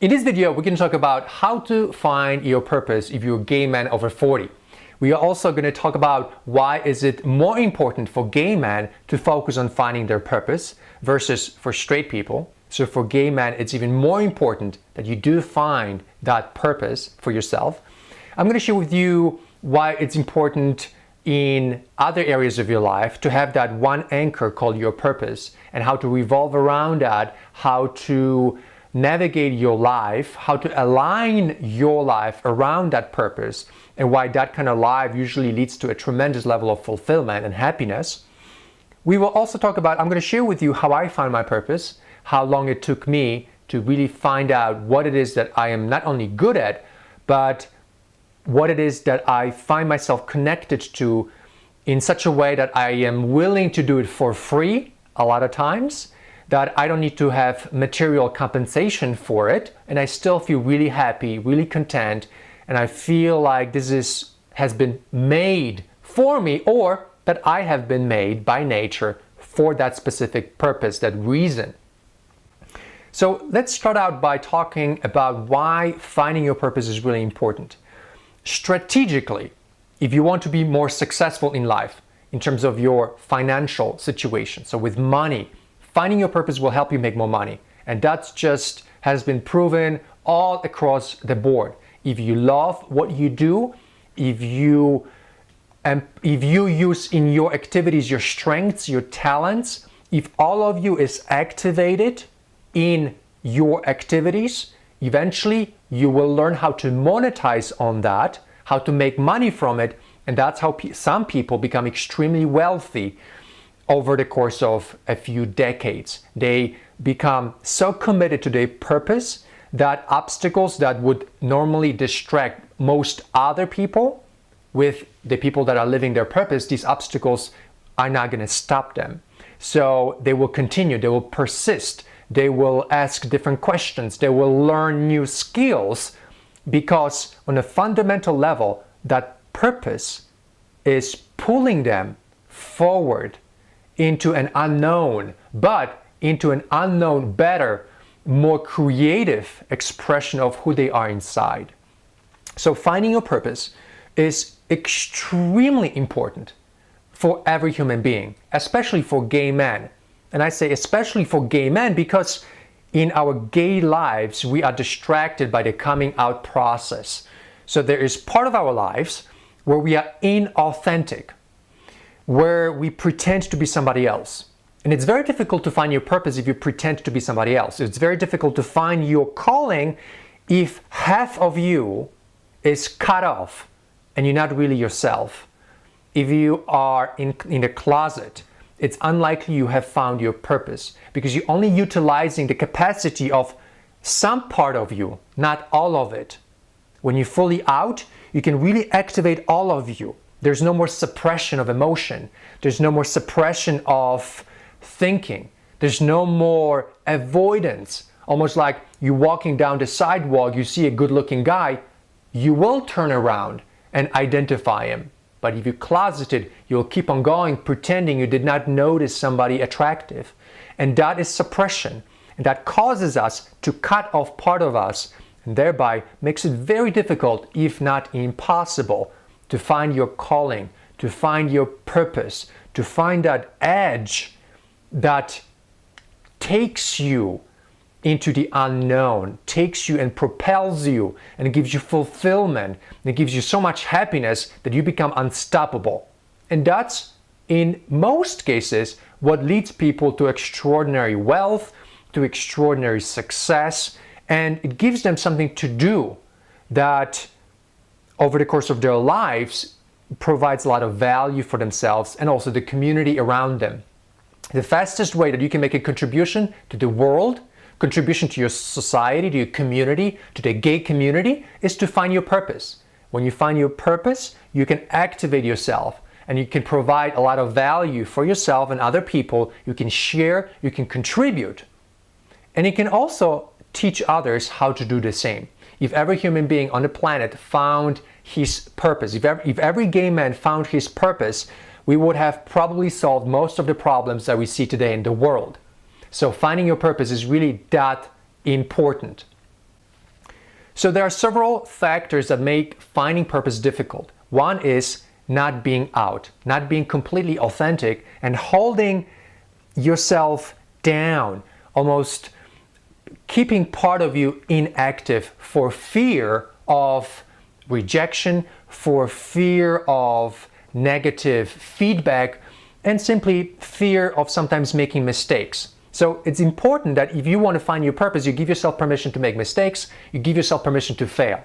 In this video, we're going to talk about how to find your purpose if you're a gay man over 40. We are also going to talk about why is it more important for gay men to focus on finding their purpose versus for straight people. So for gay men, it's even more important that you do find that purpose for yourself. I'm going to share with you why it's important in other areas of your life to have that one anchor called your purpose and how to revolve around that, how to navigate your life, how to align your life around that purpose, and why that kind of life usually leads to a tremendous level of fulfillment and happiness. We will also talk about, I'm going to share with you how I found my purpose, how long it took me to really find out what it is that I am not only good at, but what it is that I find myself connected to in such a way that I am willing to do it for free a lot of times, that I don't need to have material compensation for it, and I still feel really happy, really content, and I feel like this has been made for me, or that I have been made by nature for that specific purpose, that reason. So let's start out by talking about why finding your purpose is really important. Strategically, if you want to be more successful in life, in terms of your financial situation, so with money, finding your purpose will help you make more money. And that's just has been proven all across the board. If you love what you do, if you use in your activities your strengths, your talents, if all of you is activated in your activities, eventually you will learn how to monetize on that, how to make money from it, and that's how some people become extremely wealthy over the course of a few decades. They become so committed to their purpose that obstacles that would normally distract most other people with the people that are living their purpose, these obstacles are not going to stop them. So they will continue, they will persist, they will ask different questions, they will learn new skills, because on a fundamental level, that purpose is pulling them forward into an unknown, but into an unknown, better, more creative expression of who they are inside. So finding your purpose is extremely important for every human being, especially for gay men. And I say especially for gay men because in our gay lives, we are distracted by the coming out process. So there is part of our lives where we are inauthentic, where we pretend to be somebody else. And it's very difficult to find your purpose if you pretend to be somebody else. It's very difficult to find your calling if half of you is cut off and you're not really yourself. If you are in the closet, it's unlikely you have found your purpose because you're only utilizing the capacity of some part of you, not all of it. When you're fully out, you can really activate all of you. There's no more suppression of emotion. There's no more suppression of thinking. There's no more avoidance. Almost like you're walking down the sidewalk, you see a good-looking guy, you will turn around and identify him. But if you're closeted, you'll keep on going, pretending you did not notice somebody attractive. And that is suppression. And that causes us to cut off part of us, and thereby makes it very difficult, if not impossible, to find your calling, to find your purpose, to find that edge that takes you into the unknown, takes you and propels you and gives you fulfillment and gives you so much happiness that you become unstoppable. And that's, in most cases, what leads people to extraordinary wealth, to extraordinary success, and it gives them something to do that over the course of their lives provides a lot of value for themselves and also the community around them. The fastest way that you can make a contribution to the world, contribution to your society, to your community, to the gay community, is to find your purpose. When you find your purpose, you can activate yourself and you can provide a lot of value for yourself and other people. You can share, you can contribute. And you can also teach others how to do the same. If every human being on the planet found his purpose, if every gay man found his purpose, we would have probably solved most of the problems that we see today in the world. So finding your purpose is really that important. So there are several factors that make finding purpose difficult. One is not being out, not being completely authentic and holding yourself down, almost keeping part of you inactive for fear of rejection, for fear of negative feedback, and simply fear of sometimes making mistakes. So it's important that if you want to find your purpose, you give yourself permission to make mistakes, you give yourself permission to fail.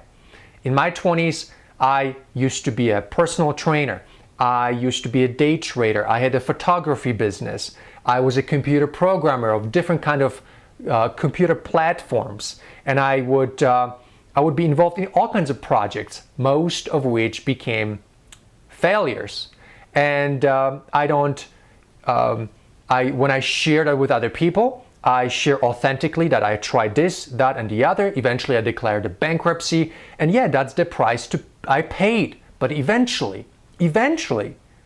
In my 20s, I used to be a personal trainer. I used to be a day trader. I had a photography business. I was a computer programmer of different kind of computer platforms, and I would be involved in all kinds of projects, most of which became failures. And when I shared it with other people, I share authentically that I tried this, that, and the other. Eventually, I declared a bankruptcy, and yeah, that's the price I paid. But eventually,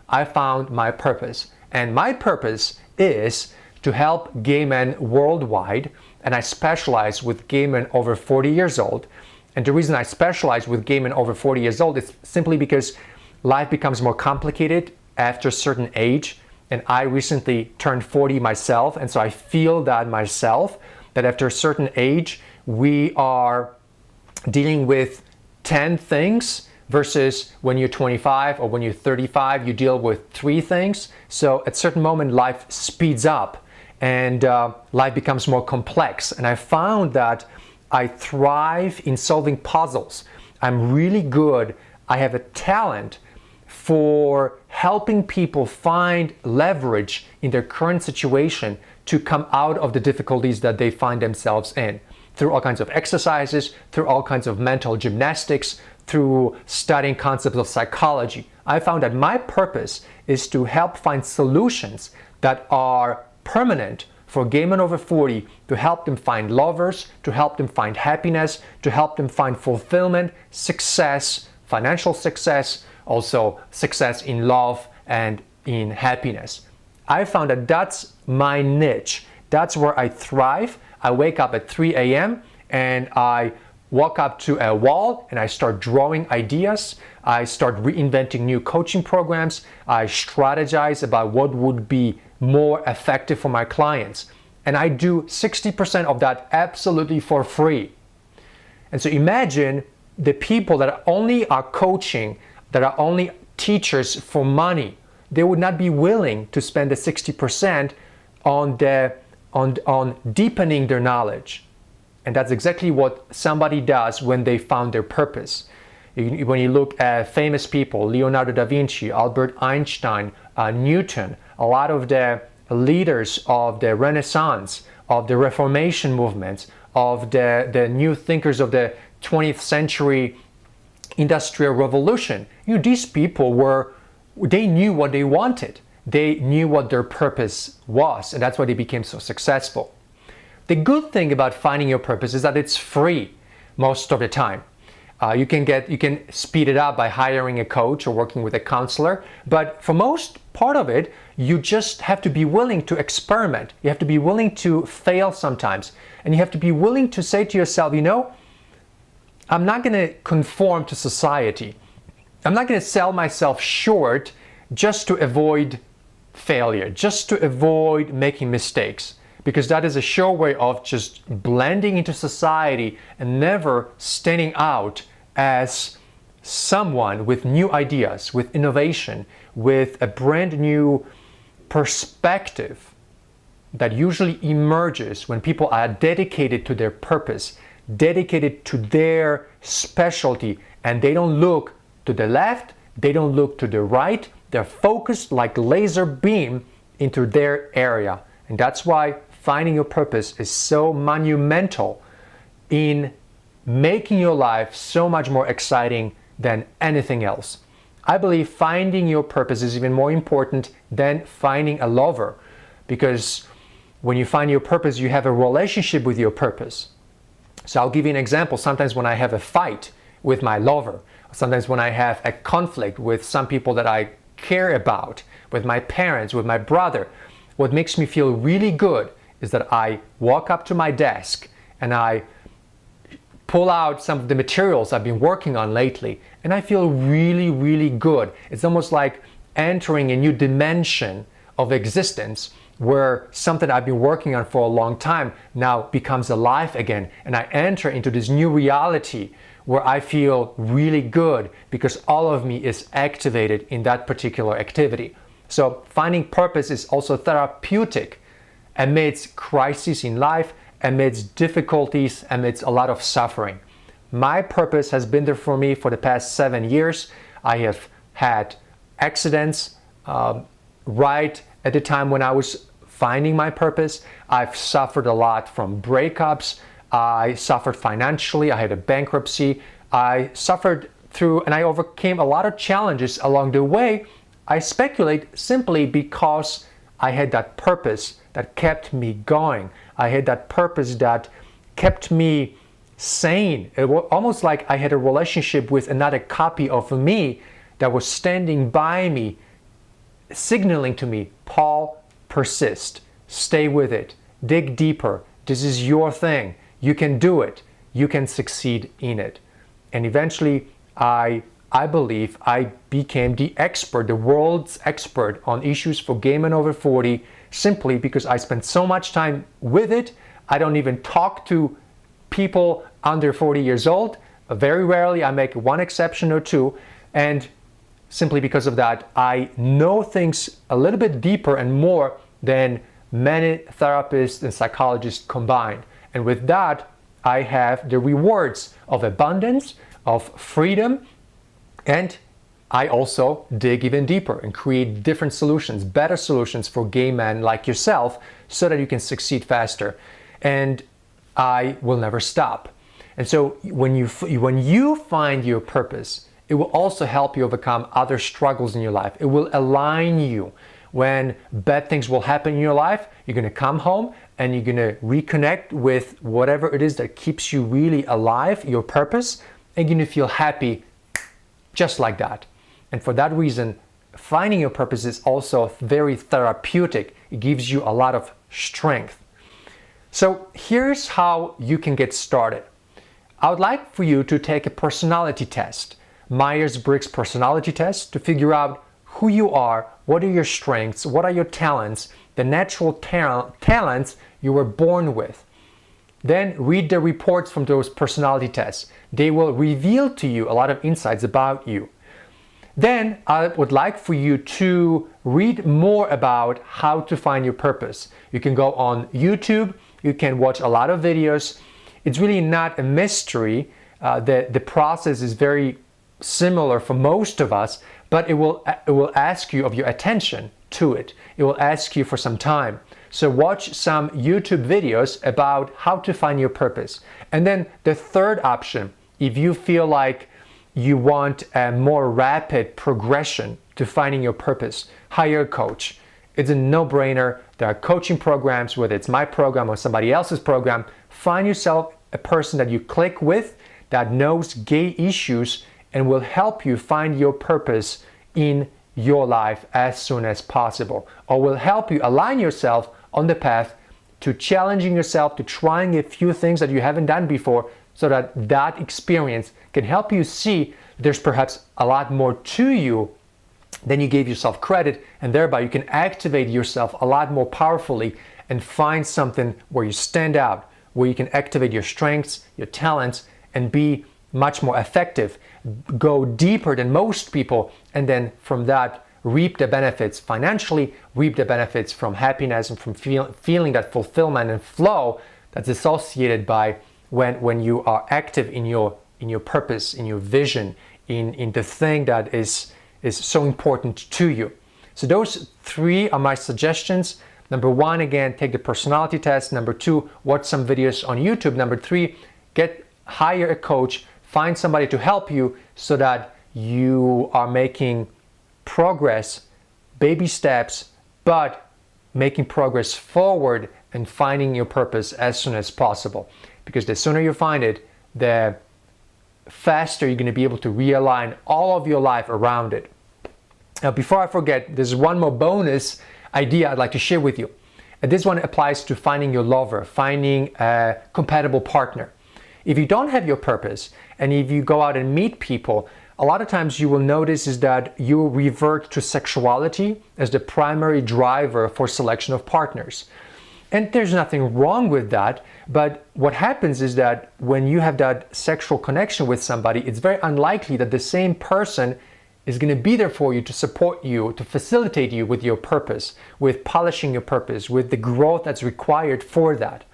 I found my purpose, and my purpose is to help gay men worldwide, and I specialize with gay men over 40 years old. And the reason I specialize with gay men over 40 years old is simply because life becomes more complicated after a certain age. And I recently turned 40 myself, and so I feel that myself, that after a certain age, we are dealing with 10 things versus when you're 25 or when you're 35, you deal with 3 things. So at a certain moment, life speeds up and life becomes more complex. And I found that I thrive in solving puzzles. I'm really good. I have a talent for helping people find leverage in their current situation to come out of the difficulties that they find themselves in, through all kinds of exercises, through all kinds of mental gymnastics, through studying concepts of psychology. I found that my purpose is to help find solutions that are permanent for gay men over 40, to help them find lovers, to help them find happiness, to help them find fulfillment, success, financial success, also success in love and in happiness. I found that that's my niche. That's where I thrive. I wake up at 3 a.m. and I walk up to a wall and I start drawing ideas. I start reinventing new coaching programs. I strategize about what would be more effective for my clients. And I do 60% of that absolutely for free. And so imagine the people that only are coaching, that are only teachers for money. They would not be willing to spend the 60% on deepening their knowledge. And that's exactly what somebody does when they found their purpose. When you look at famous people, Leonardo da Vinci, Albert Einstein, Newton, a lot of the leaders of the Renaissance, of the Reformation movements, of the new thinkers of the 20th century Industrial Revolution. These people they knew what they wanted. They knew what their purpose was, and that's why they became so successful. The good thing about finding your purpose is that it's free most of the time. You can speed it up by hiring a coach or working with a counselor, but for most part of it, you just have to be willing to experiment. You have to be willing to fail sometimes, and you have to be willing to say to yourself, I'm not going to conform to society. I'm not going to sell myself short just to avoid failure, just to avoid making mistakes, because that is a sure way of just blending into society and never standing out as someone with new ideas, with innovation, with a brand new perspective that usually emerges when people are dedicated to their purpose, dedicated to their specialty, and they don't look to the left, they don't look to the right, they're focused like laser beam into their area. And that's why finding your purpose is so monumental in making your life so much more exciting than anything else. I believe finding your purpose is even more important than finding a lover, because when you find your purpose, you have a relationship with your purpose. So I'll give you an example. Sometimes when I have a fight with my lover, sometimes when I have a conflict with some people that I care about, with my parents, with my brother, what makes me feel really good is that I walk up to my desk and I pull out some of the materials I've been working on lately, and I feel really, really good. It's almost like entering a new dimension of existence where something I've been working on for a long time now becomes alive again, and I enter into this new reality where I feel really good because all of me is activated in that particular activity. So finding purpose is also therapeutic amidst crises in life, amidst difficulties, amidst a lot of suffering. My purpose has been there for me for the past 7 years. I have had accidents right at the time when I was finding my purpose. I've suffered a lot from breakups. I suffered financially. I had a bankruptcy. I suffered through and I overcame a lot of challenges along the way. I speculate simply because I had that purpose that kept me going. I had that purpose that kept me sane. It was almost like I had a relationship with another copy of me that was standing by me, signaling to me, Paul, persist, stay with it, dig deeper, this is your thing, you can do it, you can succeed in it. And eventually, I believe I became the expert, the world's expert on issues for gay men over 40, simply because I spent so much time with it. I don't even talk to people under 40 years old. Very rarely, I make one exception or two. And simply because of that, I know things a little bit deeper and more than many therapists and psychologists combined. And with that, I have the rewards of abundance, of freedom, and I also dig even deeper and create different solutions, better solutions for gay men like yourself so that you can succeed faster. And I will never stop. And so when you find your purpose, it will also help you overcome other struggles in your life. It will align you. When bad things will happen in your life, you're going to come home and you're going to reconnect with whatever it is that keeps you really alive, your purpose, and you're going to feel happy just like that. And for that reason, finding your purpose is also very therapeutic. It gives you a lot of strength. So here's how you can get started. I would like for you to take a personality test, Myers-Briggs personality test, to figure out who you are, what are your strengths, what are your talents, the natural talents you were born with. Then read the reports from those personality tests. They will reveal to you a lot of insights about you. Then I would like for you to read more about how to find your purpose. You can go on YouTube, you can watch a lot of videos. It's really not a mystery. The process is very similar for most of us, but it will ask you of your attention to it. It will ask you for some time. So watch some YouTube videos about how to find your purpose. And then the third option, if you feel like you want a more rapid progression to finding your purpose, hire a coach. It's a no-brainer. There are coaching programs, whether it's my program or somebody else's program. Find yourself a person that you click with, that knows gay issues, and will help you find your purpose in your life as soon as possible, or will help you align yourself on the path to challenging yourself, to trying a few things that you haven't done before, so that that experience can help you see there's perhaps a lot more to you than you gave yourself credit, and thereby you can activate yourself a lot more powerfully and find something where you stand out, where you can activate your strengths, your talents, and be much more effective, go deeper than most people, and then from that reap the benefits financially, reap the benefits from happiness and from feeling that fulfillment and flow that's associated by when you are active in your purpose, in your vision, in the thing that is so important to you. So those three are my suggestions. Number one, again, take the personality test. Number two, watch some videos on YouTube. Number three, hire a coach, find somebody to help you so that you are making progress, baby steps, but making progress forward and finding your purpose as soon as possible. Because the sooner you find it, the faster you're going to be able to realign all of your life around it. Now, before I forget, there's one more bonus idea I'd like to share with you. And this one applies to finding your lover, finding a compatible partner. If you don't have your purpose, and if you go out and meet people, a lot of times you will notice is that you revert to sexuality as the primary driver for selection of partners. And there's nothing wrong with that, but what happens is that when you have that sexual connection with somebody, it's very unlikely that the same person is going to be there for you to support you, to facilitate you with your purpose, with polishing your purpose, with the growth that's required for that.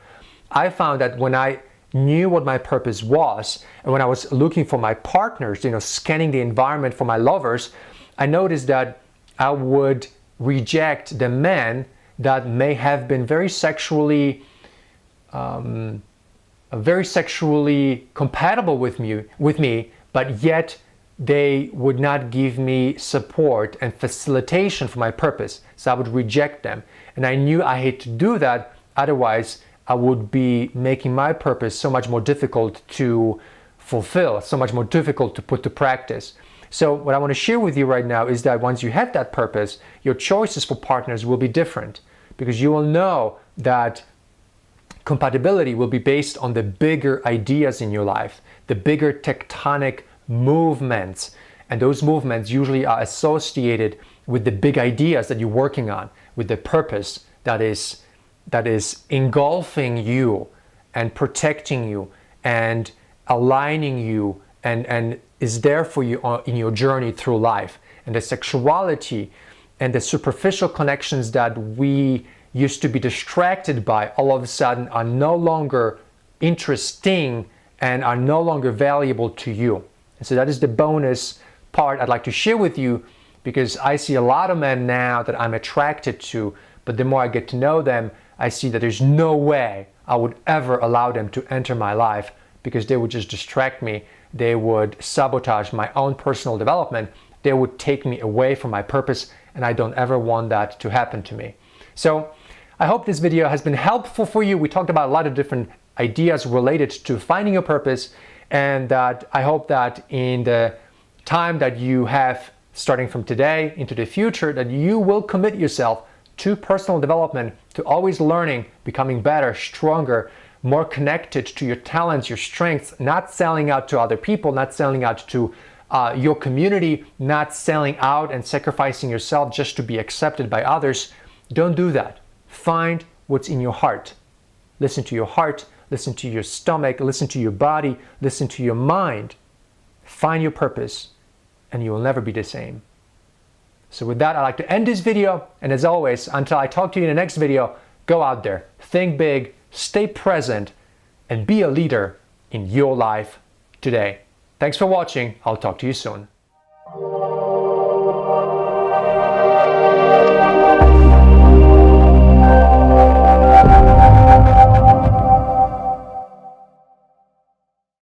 I found that when I knew what my purpose was, and when I was looking for my partners, scanning the environment for my lovers, I noticed that I would reject the men that may have been very sexually compatible with me, but yet they would not give me support and facilitation for my purpose. So I would reject them. And I knew I had to do that, otherwise I would be making my purpose so much more difficult to fulfill, so much more difficult to put to practice. So what I want to share with you right now is that once you have that purpose, your choices for partners will be different, because you will know that compatibility will be based on the bigger ideas in your life, the bigger tectonic movements. And those movements usually are associated with the big ideas that you're working on, with the purpose that is engulfing you and protecting you and aligning you and is there for you in your journey through life. And the sexuality and the superficial connections that we used to be distracted by all of a sudden are no longer interesting and are no longer valuable to you. And so that is the bonus part I'd like to share with you, because I see a lot of men now that I'm attracted to, but the more I get to know them, I see that there's no way I would ever allow them to enter my life, because they would just distract me. They would sabotage my own personal development. They would take me away from my purpose, and I don't ever want that to happen to me. So I hope this video has been helpful for you. We talked about a lot of different ideas related to finding your purpose, and that I hope that in the time that you have starting from today into the future, that you will commit yourself to personal development, to always learning, becoming better, stronger, more connected to your talents, your strengths, not selling out to other people, not selling out to your community, not selling out and sacrificing yourself just to be accepted by others. Don't do that. Find what's in your heart. Listen to your heart, listen to your stomach, listen to your body, listen to your mind. Find your purpose, and you will never be the same. So with that, I'd like to end this video. And as always, until I talk to you in the next video, go out there, think big, stay present, and be a leader in your life today. Thanks for watching. I'll talk to you soon.